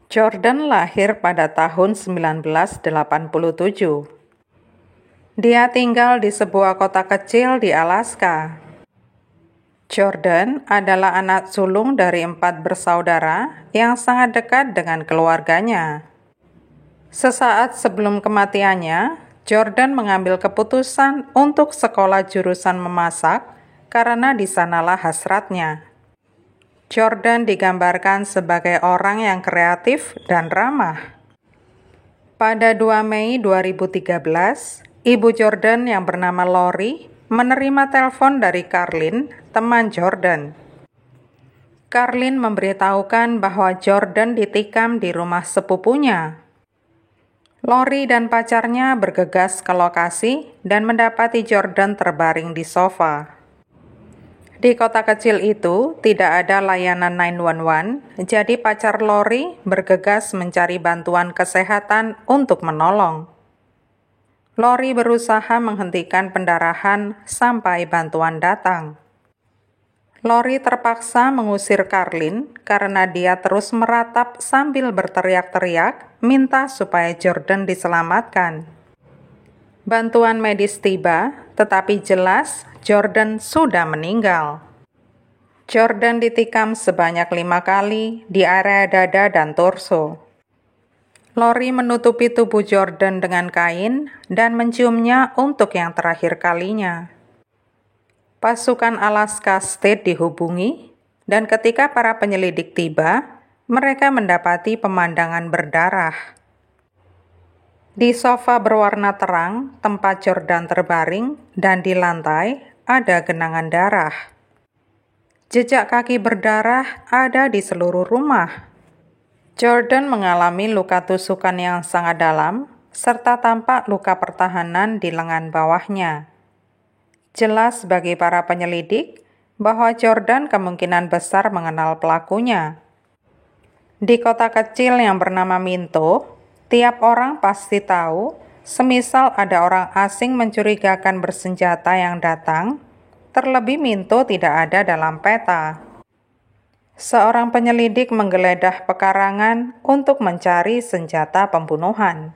Jordan lahir pada tahun 1987. Dia tinggal di sebuah kota kecil di Alaska. Jordan adalah anak sulung dari 4 bersaudara yang sangat dekat dengan keluarganya. Sesaat sebelum kematiannya, Jordan mengambil keputusan untuk sekolah jurusan memasak karena di sanalah hasratnya. Jordan digambarkan sebagai orang yang kreatif dan ramah. Pada 2 Mei 2013, ibu Jordan yang bernama Lori menerima telepon dari Carlin, teman Jordan. Carlin memberitahukan bahwa Jordan ditikam di rumah sepupunya. Lori dan pacarnya bergegas ke lokasi dan mendapati Jordan terbaring di sofa. Di kota kecil itu tidak ada layanan 911, jadi pacar Lori bergegas mencari bantuan kesehatan untuk menolong. Lori berusaha menghentikan pendarahan sampai bantuan datang. Lori terpaksa mengusir Carlin karena dia terus meratap sambil berteriak-teriak minta supaya Jordan diselamatkan. Bantuan medis tiba, tetapi jelas Jordan sudah meninggal. Jordan ditikam sebanyak 5 kali di area dada dan torso. Lori menutupi tubuh Jordan dengan kain dan menciumnya untuk yang terakhir kalinya. Pasukan Alaska State dihubungi, dan ketika para penyelidik tiba, mereka mendapati pemandangan berdarah. Di sofa berwarna terang, tempat Jordan terbaring, dan di lantai ada genangan darah. Jejak kaki berdarah ada di seluruh rumah. Jordan mengalami luka tusukan yang sangat dalam, serta tampak luka pertahanan di lengan bawahnya. Jelas bagi para penyelidik bahwa Jordan kemungkinan besar mengenal pelakunya. Di kota kecil yang bernama Minto, tiap orang pasti tahu, semisal ada orang asing mencurigakan bersenjata yang datang, terlebih Minto tidak ada dalam peta. Seorang penyelidik menggeledah pekarangan untuk mencari senjata pembunuhan.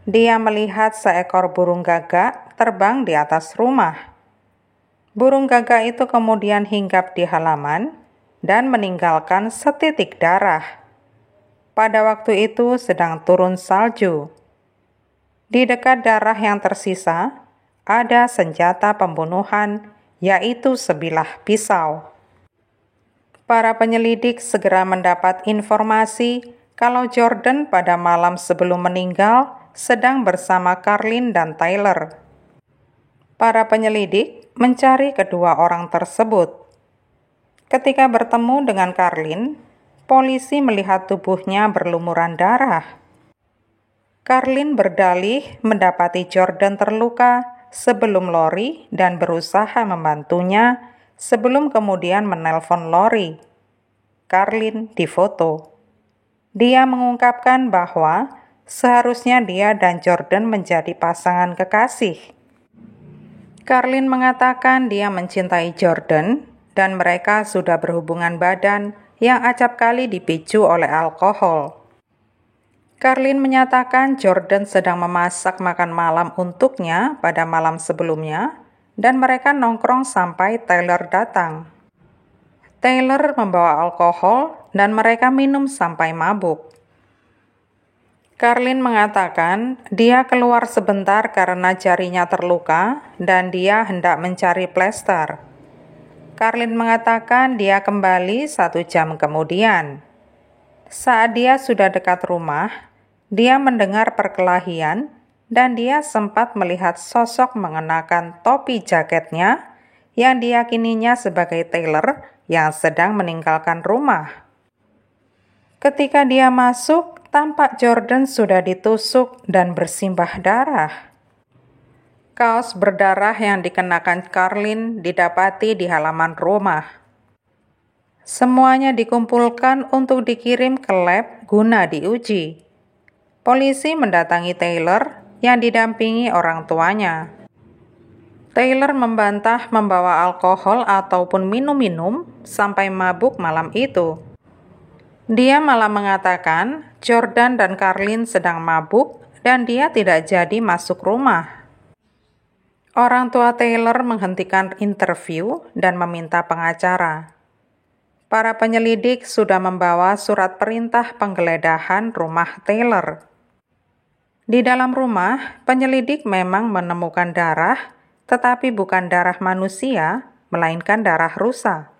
Dia melihat seekor burung gagak terbang di atas rumah. Burung gagak itu kemudian hinggap di halaman dan meninggalkan setitik darah. Pada waktu itu sedang turun salju. Di dekat darah yang tersisa, ada senjata pembunuhan, yaitu sebilah pisau. Para penyelidik segera mendapat informasi kalau Jordan pada malam sebelum meninggal sedang bersama Carlin dan Tyler. Para penyelidik mencari kedua orang tersebut. Ketika bertemu dengan Carlin, polisi melihat tubuhnya berlumuran darah. Carlin berdalih mendapati Jordan terluka sebelum Lori dan berusaha membantunya sebelum kemudian menelpon Lori. Carlin difoto. Dia mengungkapkan bahwa seharusnya dia dan Jordan menjadi pasangan kekasih. Carlin mengatakan dia mencintai Jordan dan mereka sudah berhubungan badan yang acap kali dipicu oleh alkohol. Carlin menyatakan Jordan sedang memasak makan malam untuknya pada malam sebelumnya, dan mereka nongkrong sampai Tyler datang. Tyler membawa alkohol dan mereka minum sampai mabuk. Carlin mengatakan dia keluar sebentar karena jarinya terluka dan dia hendak mencari plester. Carlin mengatakan dia kembali 1 jam kemudian. Saat dia sudah dekat rumah, dia mendengar perkelahian dan dia sempat melihat sosok mengenakan topi jaketnya yang diyakininya sebagai Taylor yang sedang meninggalkan rumah. Ketika dia masuk, tampak Jordan sudah ditusuk dan bersimbah darah. Kaos berdarah yang dikenakan Carlin didapati di halaman rumah. Semuanya dikumpulkan untuk dikirim ke lab guna diuji. Polisi mendatangi Taylor yang didampingi orang tuanya. Taylor membantah membawa alkohol ataupun minum-minum sampai mabuk malam itu. Dia malah mengatakan Jordan dan Carlin sedang mabuk dan dia tidak jadi masuk rumah. Orang tua Taylor menghentikan interview dan meminta pengacara. Para penyelidik sudah membawa surat perintah penggeledahan rumah Taylor. Di dalam rumah, penyelidik memang menemukan darah, tetapi bukan darah manusia, melainkan darah rusa.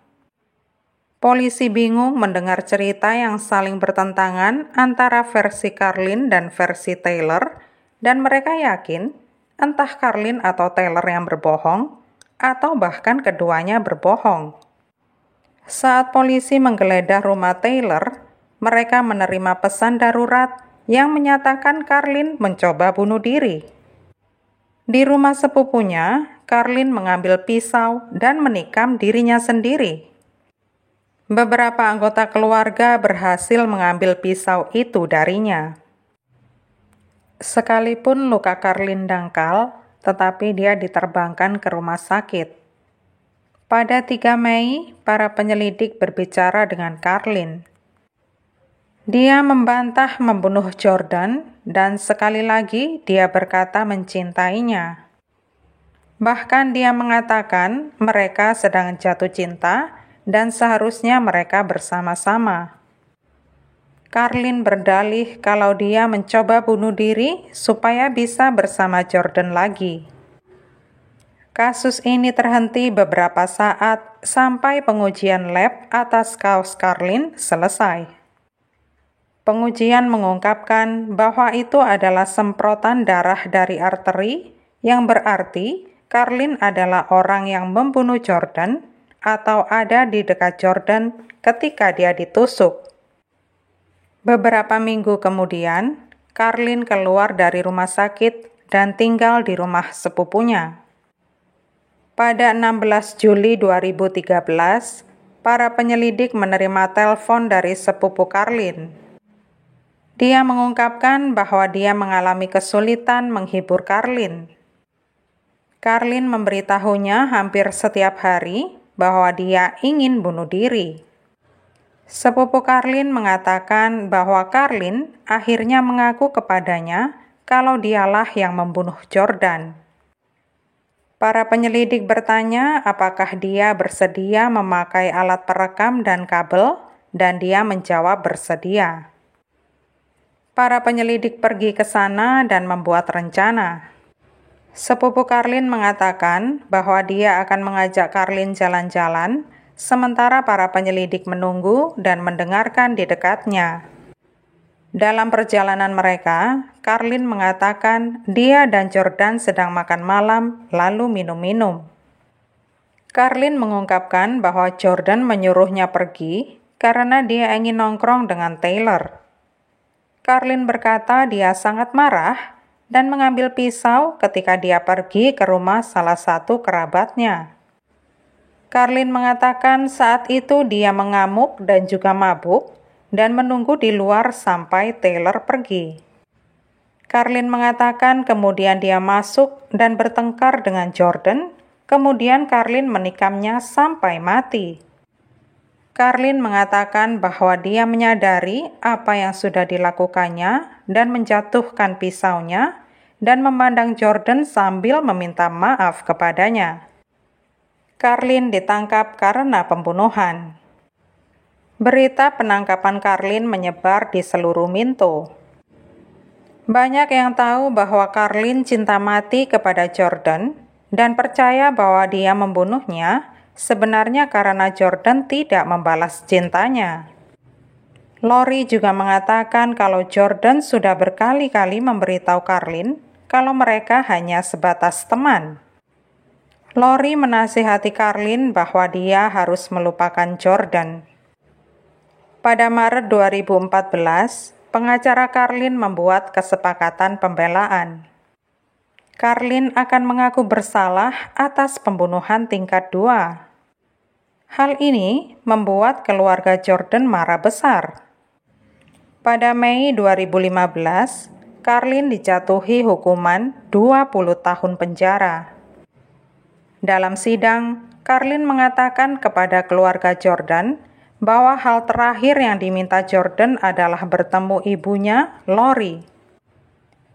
Polisi bingung mendengar cerita yang saling bertentangan antara versi Carlin dan versi Taylor, dan mereka yakin entah Carlin atau Taylor yang berbohong, atau bahkan keduanya berbohong. Saat polisi menggeledah rumah Taylor, mereka menerima pesan darurat yang menyatakan Carlin mencoba bunuh diri. Di rumah sepupunya, Carlin mengambil pisau dan menikam dirinya sendiri. Beberapa anggota keluarga berhasil mengambil pisau itu darinya. Sekalipun luka Carlin dangkal, tetapi dia diterbangkan ke rumah sakit. Pada 3 Mei, para penyelidik berbicara dengan Carlin. Dia membantah membunuh Jordan dan sekali lagi dia berkata mencintainya. Bahkan dia mengatakan mereka sedang jatuh cinta dan seharusnya mereka bersama-sama. Carlin berdalih kalau dia mencoba bunuh diri supaya bisa bersama Jordan lagi. Kasus ini terhenti beberapa saat sampai pengujian lab atas kaos Carlin selesai. Pengujian mengungkapkan bahwa itu adalah semprotan darah dari arteri, yang berarti Carlin adalah orang yang membunuh Jordan atau ada di dekat Jordan ketika dia ditusuk. Beberapa minggu kemudian, Carlin keluar dari rumah sakit dan tinggal di rumah sepupunya. Pada 16 Juli 2013, para penyelidik menerima telepon dari sepupu Carlin. Dia mengungkapkan bahwa dia mengalami kesulitan menghibur Carlin. Carlin memberitahunya hampir setiap hari bahwa dia ingin bunuh diri. Sepupu Carlin mengatakan bahwa Carlin akhirnya mengaku kepadanya kalau dialah yang membunuh Jordan. Para penyelidik bertanya apakah dia bersedia memakai alat perekam dan kabel, dan dia menjawab bersedia. Para penyelidik pergi ke sana dan membuat rencana. Sepupu Carlin mengatakan bahwa dia akan mengajak Carlin jalan-jalan, sementara para penyelidik menunggu dan mendengarkan di dekatnya. Dalam perjalanan mereka, Carlin mengatakan dia dan Jordan sedang makan malam lalu minum-minum. Carlin mengungkapkan bahwa Jordan menyuruhnya pergi karena dia ingin nongkrong dengan Taylor. Carlin berkata dia sangat marah dan mengambil pisau ketika dia pergi ke rumah salah satu kerabatnya. Carlin mengatakan saat itu dia mengamuk dan juga mabuk dan menunggu di luar sampai Taylor pergi. Carlin mengatakan kemudian dia masuk dan bertengkar dengan Jordan, kemudian Carlin menikamnya sampai mati. Carlin mengatakan bahwa dia menyadari apa yang sudah dilakukannya dan menjatuhkan pisaunya dan memandang Jordan sambil meminta maaf kepadanya. Carlin ditangkap karena pembunuhan. Berita penangkapan Carlin menyebar di seluruh Minto. Banyak yang tahu bahwa Carlin cinta mati kepada Jordan dan percaya bahwa dia membunuhnya sebenarnya karena Jordan tidak membalas cintanya. Lori juga mengatakan kalau Jordan sudah berkali-kali memberitahu Carlin kalau mereka hanya sebatas teman. Lori menasihati Carlin bahwa dia harus melupakan Jordan. Pada Maret 2014, pengacara Carlin membuat kesepakatan pembelaan. Carlin akan mengaku bersalah atas pembunuhan tingkat 2. Hal ini membuat keluarga Jordan marah besar. Pada Mei 2015, Carlin dijatuhi hukuman 20 tahun penjara. Dalam sidang, Carlin mengatakan kepada keluarga Jordan bahwa hal terakhir yang diminta Jordan adalah bertemu ibunya, Lori.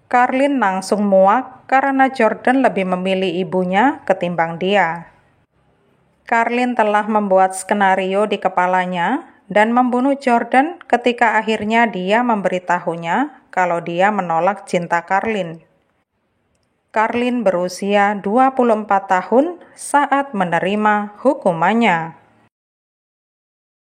Carlin langsung muak karena Jordan lebih memilih ibunya ketimbang dia. Carlin telah membuat skenario di kepalanya dan membunuh Jordan ketika akhirnya dia memberitahunya kalau dia menolak cinta Carlin. Carlin berusia 24 tahun saat menerima hukumannya.